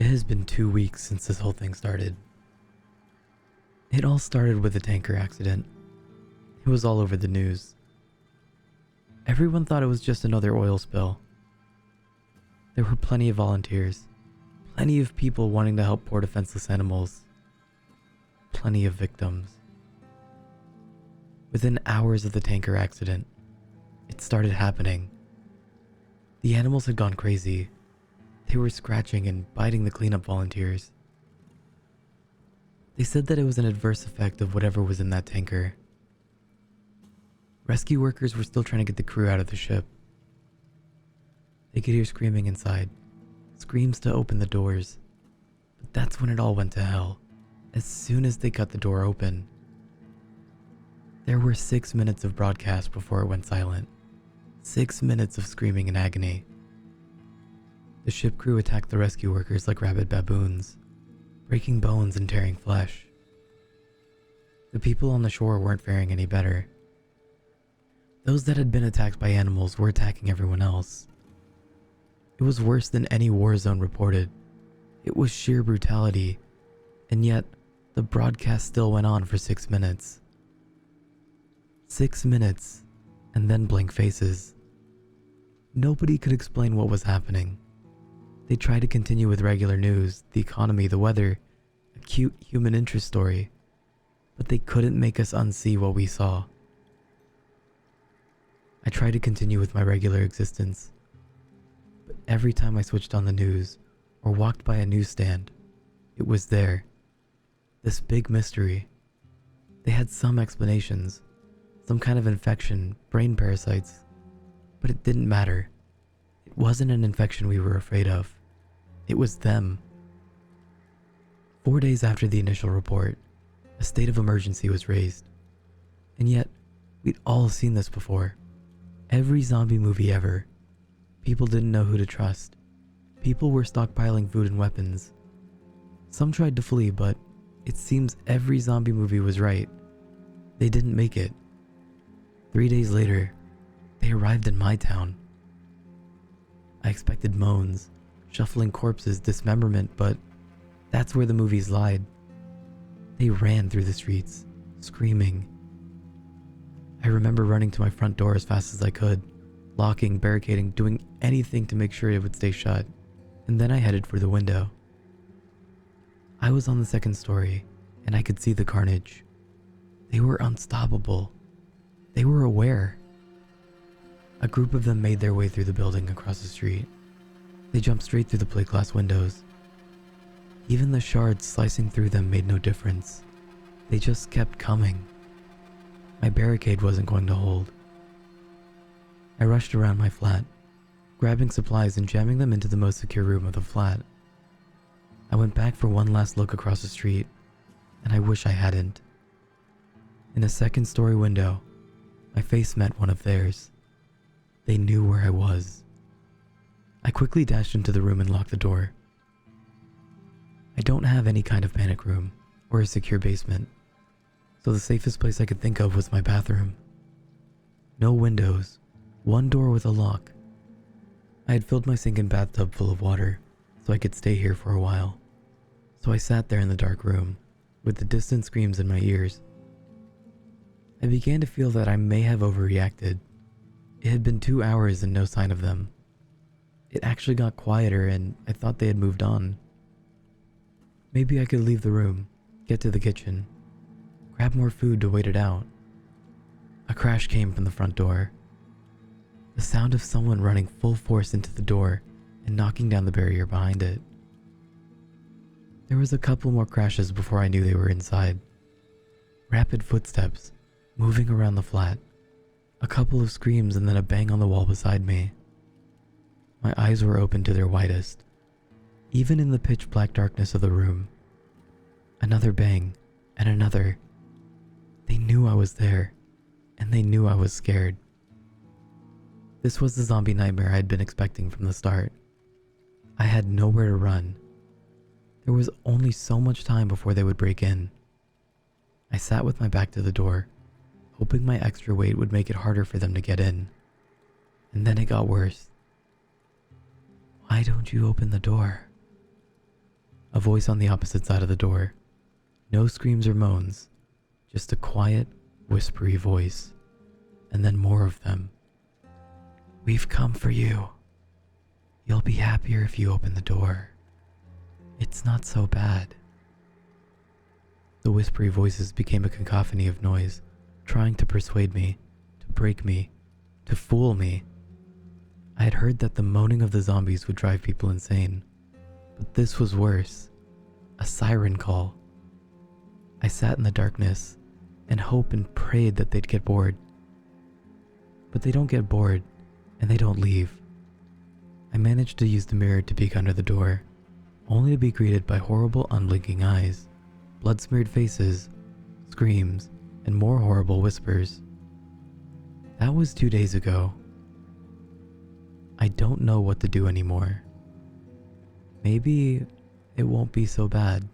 It has been 2 weeks since this whole thing started. It all started with a tanker accident. It was all over the news. Everyone thought it was just another oil spill. There were plenty of volunteers, plenty of people wanting to help poor defenseless animals, plenty of victims. Within hours of the tanker accident, it started happening. The animals had gone crazy. They were scratching and biting the cleanup volunteers. They said that it was an adverse effect of whatever was in that tanker. Rescue workers were still trying to get the crew out of the ship. They could hear screaming inside, screams to open the doors. But that's when it all went to hell, as soon as they cut the door open. There were 6 minutes of broadcast before it went silent. 6 minutes of screaming in agony. The ship crew attacked the rescue workers like rabid baboons, breaking bones and tearing flesh. The people on the shore weren't faring any better. Those that had been attacked by animals were attacking everyone else. It was worse than any war zone reported. It was sheer brutality, and yet the broadcast still went on for 6 minutes. 6 minutes, and then blank faces. Nobody could explain what was happening. They tried to continue with regular news, the economy, the weather, a cute human interest story, but they couldn't make us unsee what we saw. I tried to continue with my regular existence, but every time I switched on the news or walked by a newsstand, it was there. This big mystery. They had some explanations, some kind of infection, brain parasites, but it didn't matter. It wasn't an infection we were afraid of. It was them. 4 days after the initial report, a state of emergency was raised. And yet, we'd all seen this before. Every zombie movie ever. People didn't know who to trust. People were stockpiling food and weapons. Some tried to flee, but it seems every zombie movie was right. They didn't make it. 3 days later, they arrived in my town. I expected moans, shuffling corpses, dismemberment, but that's where the movies lied. They ran through the streets, screaming. I remember running to my front door as fast as I could, locking, barricading, doing anything to make sure it would stay shut, and then I headed for the window. I was on the second story, and I could see the carnage. They were unstoppable. They were aware. A group of them made their way through the building across the street. They jumped straight through the plate glass windows. Even the shards slicing through them made no difference. They just kept coming. My barricade wasn't going to hold. I rushed around my flat, grabbing supplies and jamming them into the most secure room of the flat. I went back for one last look across the street, and I wish I hadn't. In a second-story window, my face met one of theirs. They knew where I was. I quickly dashed into the room and locked the door. I don't have any kind of panic room or a secure basement, so the safest place I could think of was my bathroom. No windows, one door with a lock. I had filled my sink and bathtub full of water, so I could stay here for a while. So I sat there in the dark room, with the distant screams in my ears. I began to feel that I may have overreacted. It had been 2 hours and no sign of them. It actually got quieter and I thought they had moved on. Maybe I could leave the room, get to the kitchen, grab more food to wait it out. A crash came from the front door. The sound of someone running full force into the door and knocking down the barrier behind it. There was a couple more crashes before I knew they were inside. Rapid footsteps, moving around the flat. A couple of screams and then a bang on the wall beside me. My eyes were open to their widest, even in the pitch black darkness of the room. Another bang, and another. They knew I was there, and they knew I was scared. This was the zombie nightmare I had been expecting from the start. I had nowhere to run. There was only so much time before they would break in. I sat with my back to the door, hoping my extra weight would make it harder for them to get in. And then it got worse. "Why don't you open the door?" A voice on the opposite side of the door. No screams or moans, just a quiet, whispery voice. And then more of them. "We've come for you. You'll be happier if you open the door. It's not so bad." The whispery voices became a cacophony of noise, trying to persuade me, to break me, to fool me. I had heard that the moaning of the zombies would drive people insane, but this was worse. A siren call. I sat in the darkness and hoped and prayed that they'd get bored. But they don't get bored, and they don't leave. I managed to use the mirror to peek under the door, only to be greeted by horrible unblinking eyes, blood-smeared faces, screams, and more horrible whispers. That was 2 days ago. I don't know what to do anymore. Maybe it won't be so bad.